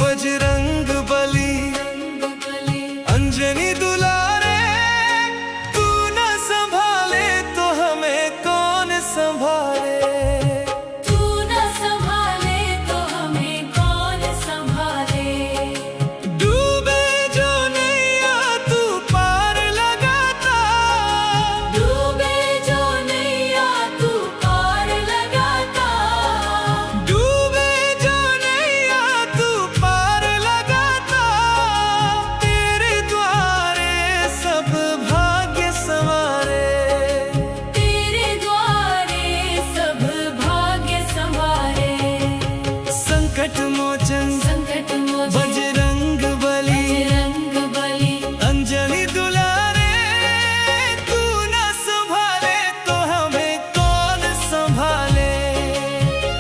बजरंग बली अंजनी दुलारे, तू न संभाले तो हमें कौन संभाले। तू न संभाले तो हमें कौन संभाले। डूबे जो नैया तू पार लगाता, डूबे जो नैया तू पार लगाता। डूबे जो नैया तू पार लगाता। तेरे द्वारे सब भाग्य संवारे, तेरे द्वारे सब भाग्य संवारे। संकट मोचन संकट मोचन बजरंग बली बजरंग बली अंजनी दुलारे, तू न संभाले तो हमें कौन संभाले।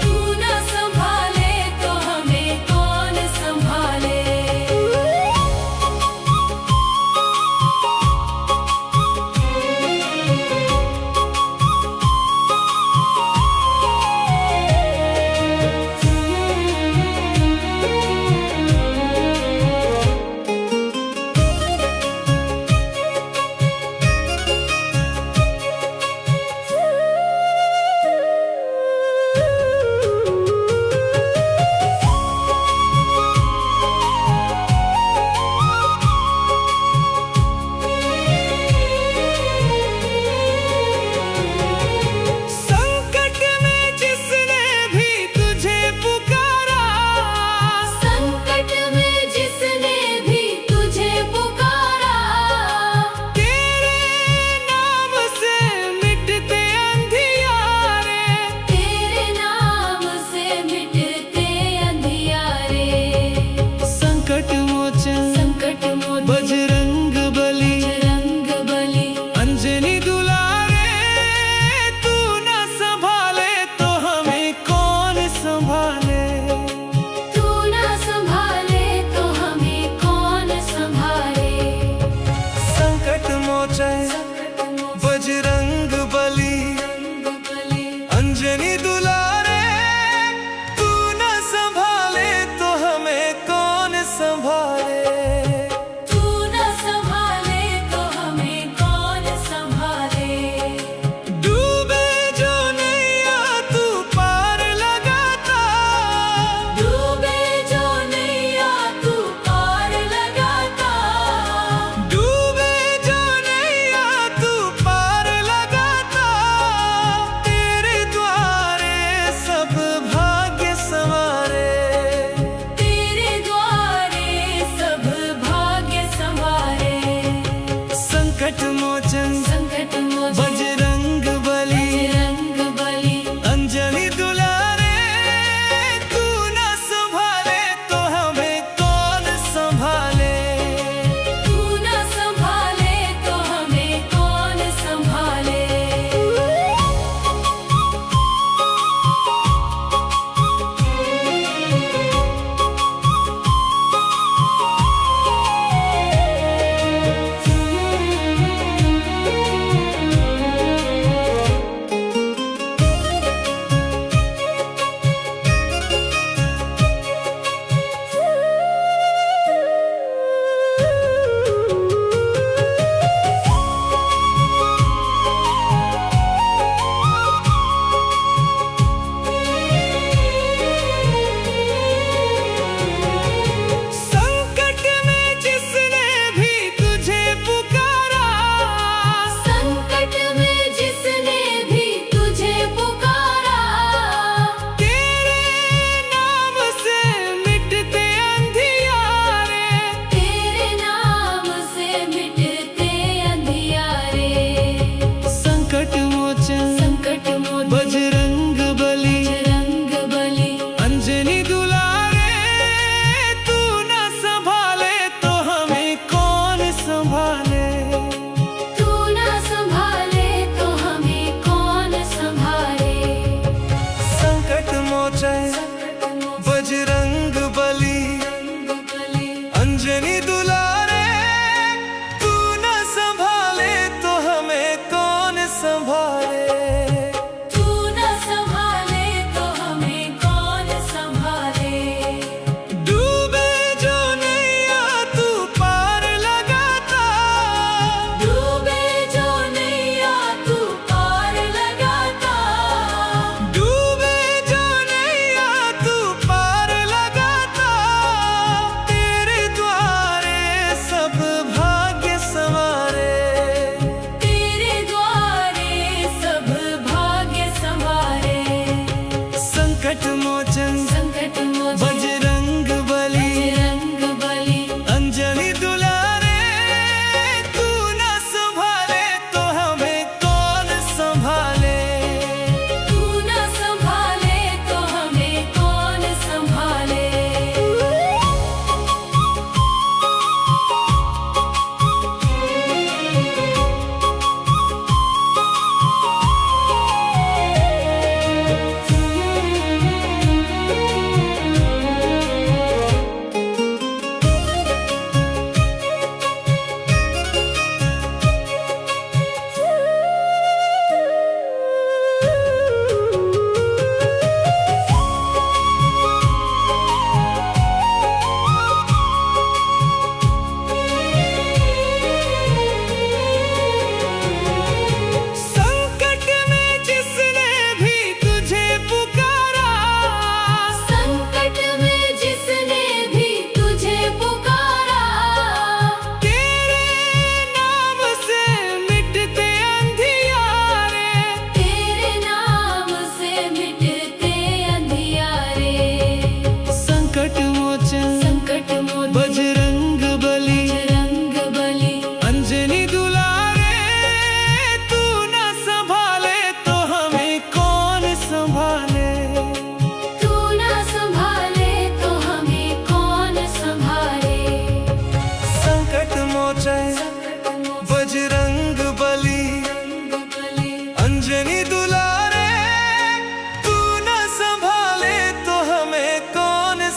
तू न संभाले तो हमें कौन संभाले।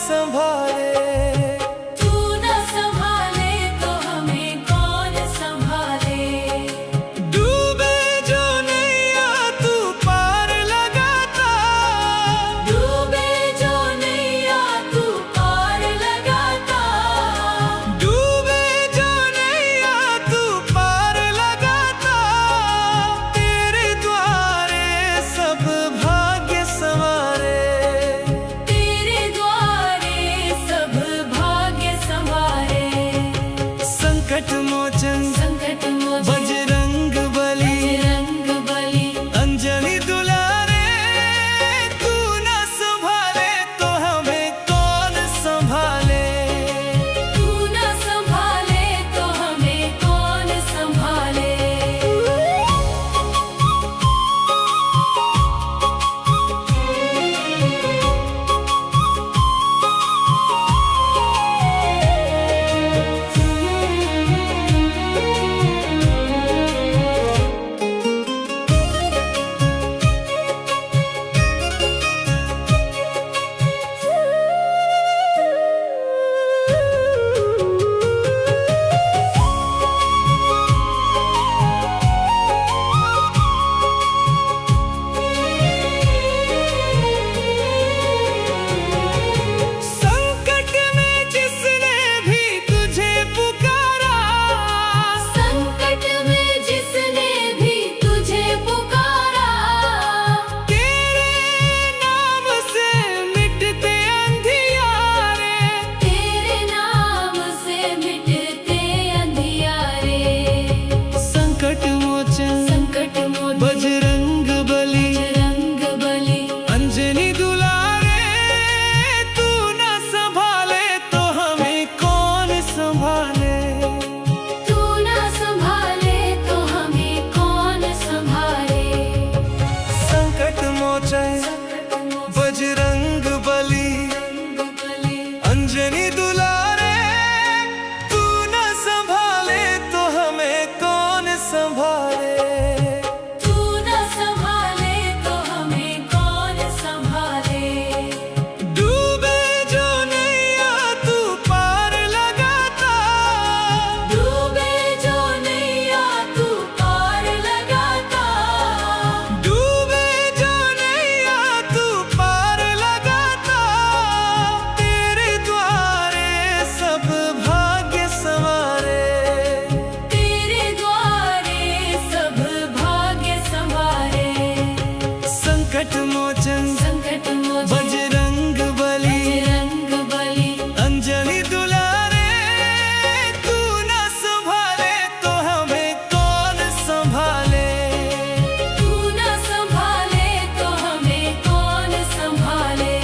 संभाले। तू न संभाले तो हमें कौन संभाले। डूबे जो नैया तू पार लगाता, डूबे जो नैया तू पार लगाता। डूबे जो नैया तू पार लगाता। तेरे द्वारे सब भाग्य संवारे। तेरे द्वारे सब भाग्य संवारे। संकट मोचन संकट मोचन बजरंग बली, बजरंग बली। अंजनी दुलारे। तू न संभाले तो हमें कौन संभाले। तू न संभाले तो हमें कौन संभाले। संकट में जिसने भी तुझे पुकारा, संकट में जिसने भी तुझे पुकारा। तेरे नाम से मिटते अंधियारे। तेरे नाम से मिटते अंधियारे। संकट मोचन संकट मोचन बजरंग बली, बजरंग बली। अंजनी दुलारे। तू न संभाले तो हमें कौन संभाले। तू न संभाले तो हमें कौन संभाले। संकट मोचन संकट मोचन बजरंग बली, बजरंग बली। अंजनी दुलारे। तू न संभाले तो हमें कौन संभाले। तू न संभाले तो हमें कौन संभाले। डूबे जो नैया तू पार लगाता। डूबे जो नैया तू पार लगाता। डूबे जो नैया तू पार लगाता। तेरे द्वारे सब भाग्य संवारे। तेरे द्वारे सब भाग्य संवारे। संकट मोचन संकट मोचन बजरंग बली, बजरंग बली। अंजनी दुलारे। तू न संभाले तो हमें कौन संभाले। तू न संभाले तो हमें कौन संभाले।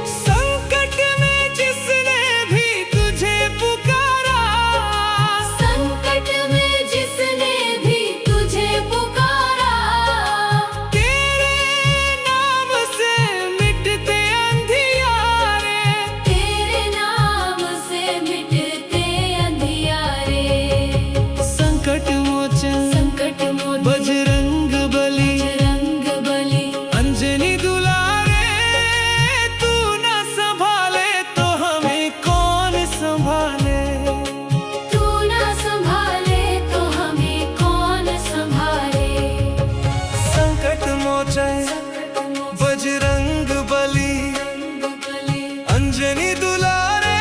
संकट में जिसने भी तुझे पुकारा। संकट में जिसने भी तुझे पुकारा। तेरे नाम से मिटते अंधियारे। तेरे नाम से मिटते अंधियारे। संकट मोचन संकट मोचन बजरंग बली, बजरंग बली। अंजनी दुलारे। तू न संभाले तो हमें कौन संभाले। तू न संभाले तो हमें कौन संभाले। संकट मोचन संकट मोचन बजरंग बली, बजरंग बली। अंजनी दुलारे।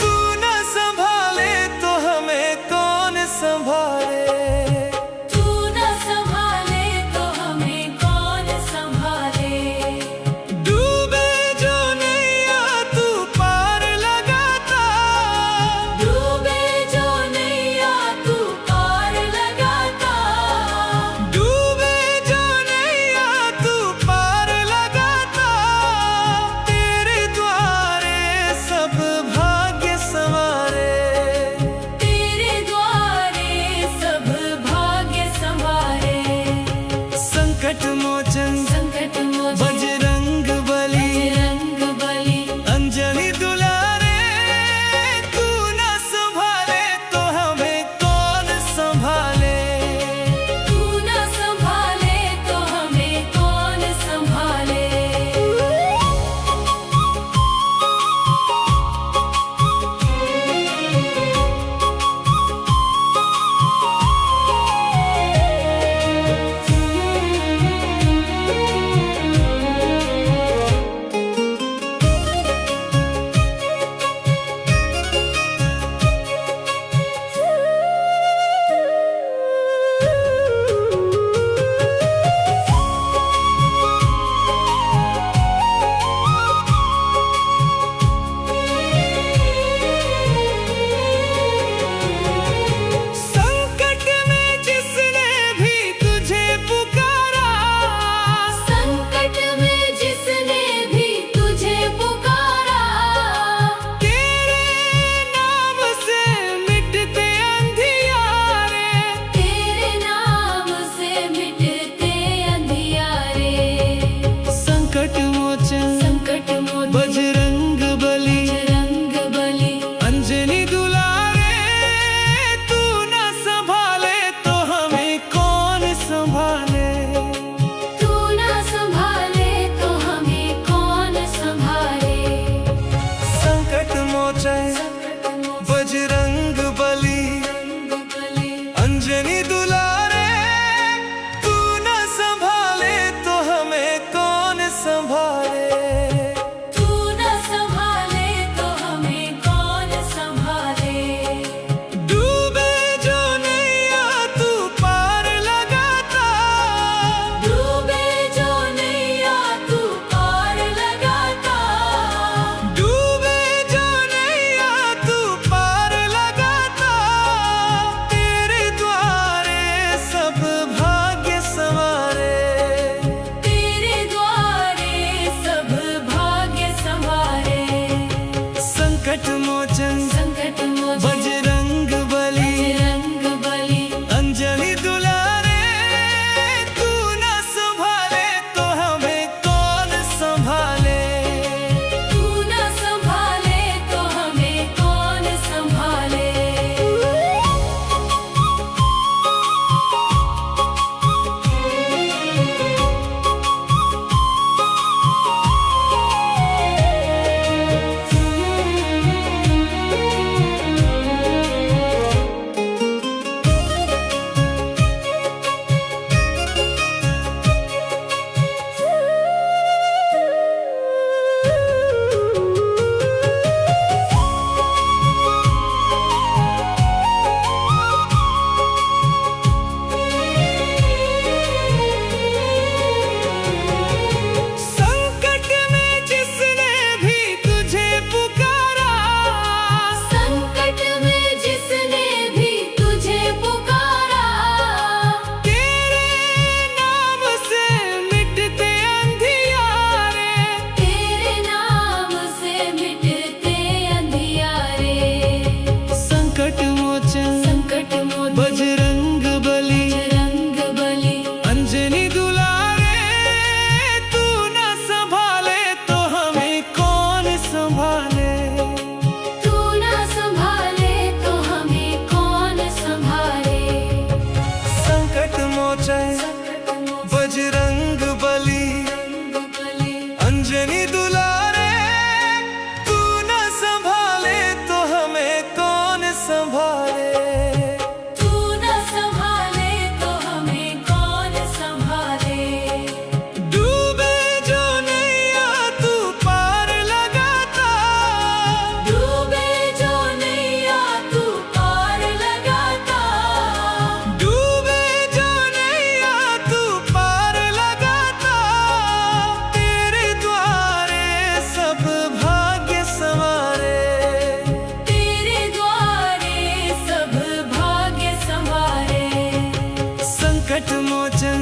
तू न संभाले तो हमें कौन संभाले। तू न संकट मोचन संकट मोचन बजरंग बली बजरंग बली अंजनी दुलारे तू न संभाले तो हमें कौन संभाले। तू न संभाले तो हमें कौन संभाले। संकट में जिसने भी तुझे पुकारा संकट में जिसने भी तुझे पुकारा तेरे नाम से मिटते अंधियारे। तेरे नाम से मिटते अंधियारे। संकट मोचन संकट मोचन बजरंग बली बजरंग बली अंजनी दुलारे तू न संभाले तो हमें कौन संभाले। तू न संभाले तो हमें कौन संभाले। संकट मोचन बजरंग बली अंजनी दुलारे तू न संभाले तो हमें कौन संभाले। तू न संभाले तो हमें कौन संभाले। डूबे जो नैया तू पार लगाता डूबे जो नैया तू पार लगाता। डूबे जो नैया तू पार लगाता तेरे द्वारे सब भाग्य संवारे। तेरे द्वारे सब भाग्य संवारे। संकट मोचन संकट मोचन बजरंग बली बजरंग बली अंजनी दुलारे तू न संभाले तो हमें कौन संभाले। तू न संभाले तो हमें कौन संभाले। संकट में जिसने भी तुझे पुकारा संकट में जिसने भी तुझे पुकारा तेरे नाम से मिटते अंधियारे। तेरे नाम से मिटते अंधियारे। संकट मोचन संकट मोचन बजरंग बली बजरंग बली अंजनी दुलारे तू न संभाले तो हमें कौन संभाले। तू न संभाले तो हमें कौन संभाले। संकट मोचन बजरंग बली अंजनी दुलारे तू न संभाले तो हमें कौन संभाले। तू न संभाले तो हमें कौन संभाले। डूबे जो नैया तू पार लगाता डूबे जो नैया तू पार लगाता। डूबे जो नैया तू पार लगाता तेरे द्वारे सब भाग्य संवारे। तेरे द्वारे सब भाग्य संवारे। संकट मोचन